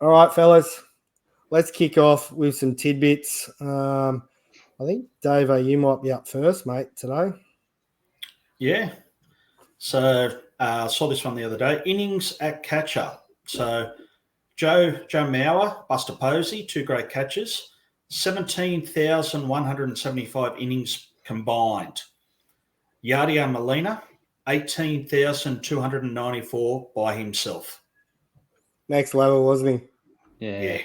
All right, fellas, let's kick off with some tidbits. I think, Dave, you might be up first, mate, today. Yeah. So I saw this one the other day. Innings at catcher. So Joe Mauer, Buster Posey, two great catches, 17,175 innings combined. Yadier Molina, 18,294 by himself. Next level, wasn't he? Yeah.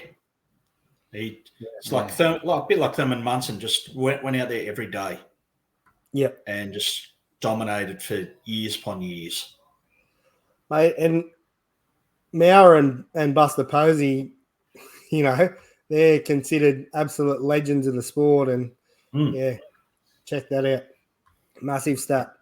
It's like a bit like Thurman Munson, just went out there every day. Yep. And just dominated for years upon years. Mate, and Mauer and Buster Posey, they're considered absolute legends of the sport. And, check that out. Massive stat.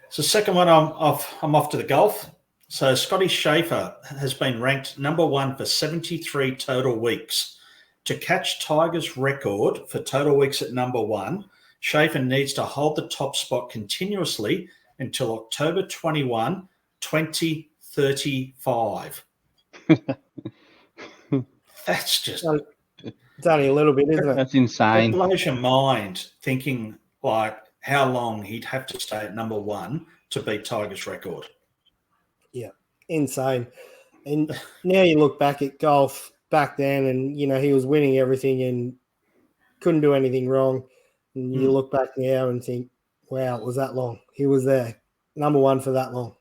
So second one, I'm off to the golf. So Scotty Schaffer has been ranked number one for 73 total weeks. To catch Tiger's record for total weeks at number one, Schaffer needs to hold the top spot continuously until October 21, 2035. That's just... It's only a little bit, isn't it? That's insane. It blows your mind thinking like how long he'd have to stay at number one to beat Tiger's record. Yeah, insane. And now you look back at golf back then and, he was winning everything and couldn't do anything wrong. And you look back now and think, wow, it was that long. He was there, number one for that long.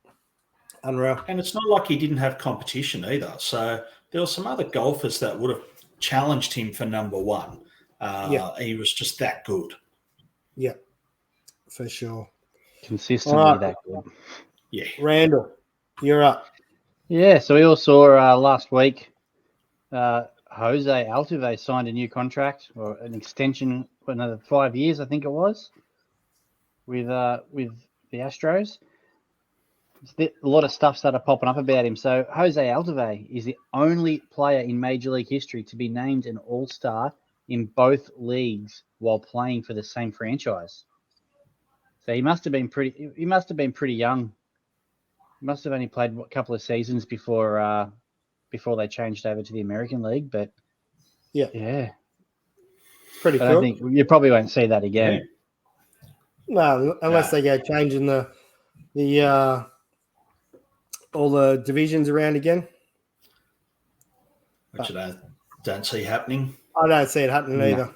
Unreal. And it's not like he didn't have competition either. So there were some other golfers that would have challenged him for number one. He was just that good. Yeah, for sure. Consistently that good. Yeah. Randall, you're up. Yeah, so we all saw last week Jose Altuve signed a new contract or an extension for another 5 years, I think it was, with the Astros. A lot of stuff started popping up about him. So Jose Altuve is the only player in Major League history to be named an All-Star in both leagues while playing for the same franchise. So he must have been pretty young. He must have only played a couple of seasons before they changed over to the American League. But yeah, pretty cool. I don't think you probably won't see that again. No, unless they go changing the all the divisions around again. Which I don't see happening. I don't see it happening either.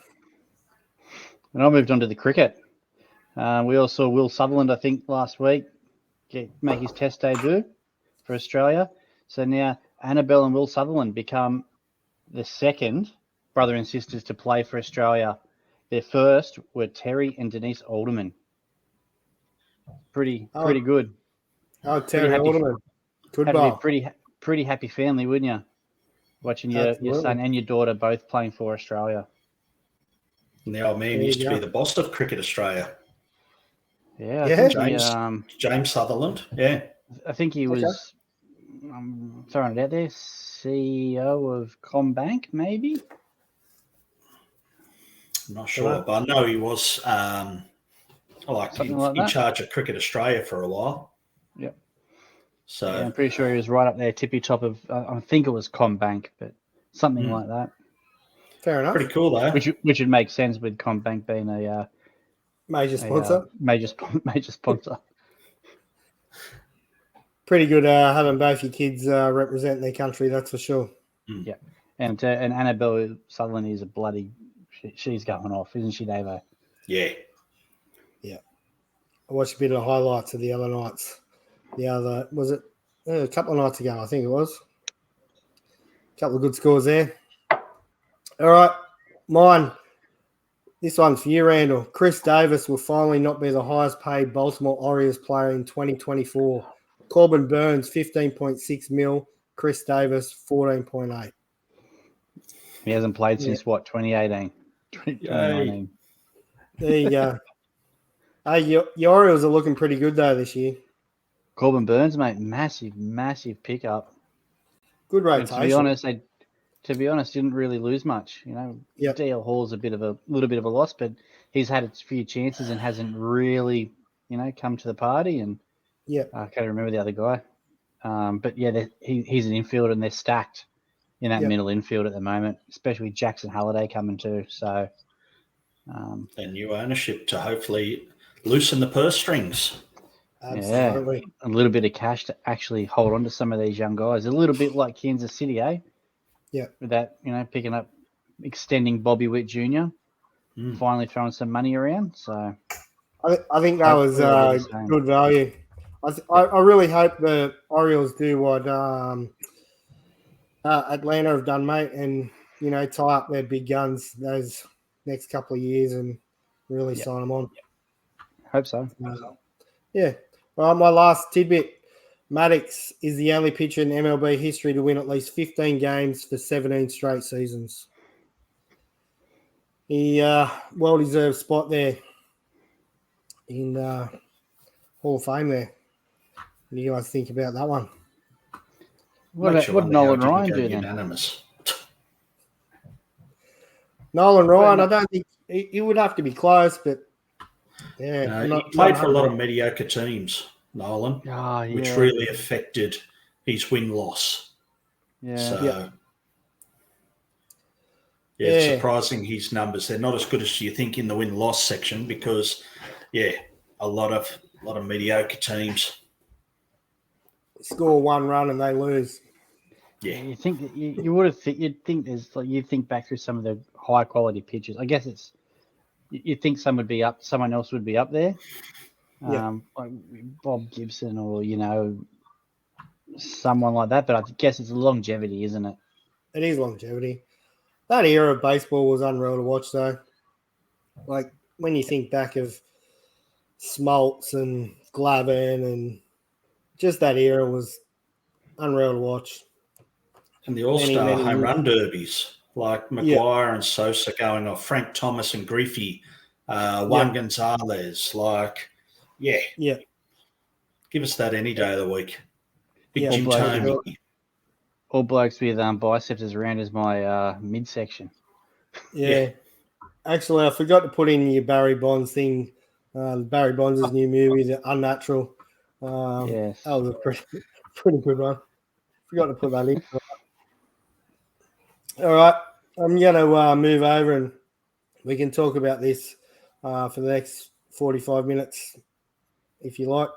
And I moved on to the cricket. We all saw Will Sutherland, I think, last week make his test debut for Australia. So now Annabelle and Will Sutherland become the second brother and sisters to play for Australia. Their first were Terry and Denise Alderman. Pretty good. Oh, Terry Alderman. Goodbye. Pretty happy family, wouldn't you? Watching your son and your daughter both playing for Australia. And the old man used to be the boss of Cricket Australia. Yeah. James Sutherland. Yeah. I think he was, I'm throwing it out there, CEO of CommBank, maybe? I'm not sure, but I know he was in charge of Cricket Australia for a while. Yep. So I'm pretty sure he was right up there, tippy top of, I think it was CommBank, but something like that. Fair enough. Pretty cool, though. Which would make sense with CommBank being a major sponsor. Major sponsor. Pretty good having both your kids represent their country, that's for sure. Yeah. And Annabelle Sutherland is a bloody... She's going off, isn't she, Davo? Yeah. Yeah. I watched a bit of the highlights of the other nights. Was it a couple of nights ago, I think it was. A couple of good scores there. All right, mine. This one's for you, Randall. Chris Davis will finally not be the highest paid Baltimore Orioles player in 2024. Corbin Burns, 15.6 mil. Chris Davis, 14.8. He hasn't played since, 2018? 2019. There you go. Hey, your Orioles are looking pretty good, though, this year. Corbin Burns, mate, massive pickup. Good rotation. To be honest, didn't really lose much. DL Hall's a little bit of a loss, but he's had a few chances and hasn't really, come to the party. And I can't remember the other guy. But yeah, he's an infielder, and they're stacked in that middle infield at the moment, especially Jackson Halliday coming too. So, and new ownership to hopefully loosen the purse strings. Absolutely. A little bit of cash to actually hold on to some of these young guys. A little bit like Kansas City, eh? Yeah. With that, picking up, extending Bobby Witt Jr., finally throwing some money around. So I think that was good value. I really hope the Orioles do what Atlanta have done, mate, and tie up their big guns those next couple of years and really sign them on. Hope so. Yeah. Well, my last tidbit: Maddux is the only pitcher in MLB history to win at least 15 games for 17 straight seasons. He well-deserved spot there in Hall of Fame there. What do you guys think about that one? What did Nolan Ryan do then? Unanimous. Nolan Ryan, I don't think he would have to be close, but yeah. He played for a lot of mediocre teams, Nolan, which really affected his win-loss. Yeah. So, it's surprising his numbers. They're not as good as you think in the win-loss section because, a lot of mediocre teams score one run and they lose. Yeah, you think you would have you'd think there's like you think back through some of the high quality pitches. I guess it's you think someone else would be up there, like Bob Gibson or someone like that. But I guess it's longevity, isn't it? It is longevity. That era of baseball was unreal to watch, though. Like when you think back of Smoltz and Glavin and just that era was unreal to watch. And the All-Star home run derbies, like Maguire and Sosa going off, Frank Thomas and Griffey, Juan Gonzalez, give us that any day of the week. Big Jim Tomey. All blokes with biceps as round as my midsection. Yeah. Actually, I forgot to put in your Barry Bonds thing. Barry Bonds' new movie, The Unnatural. That was a pretty good one. Forgot to put that in. All right, I'm going to move over and we can talk about this for the next 45 minutes, if you like.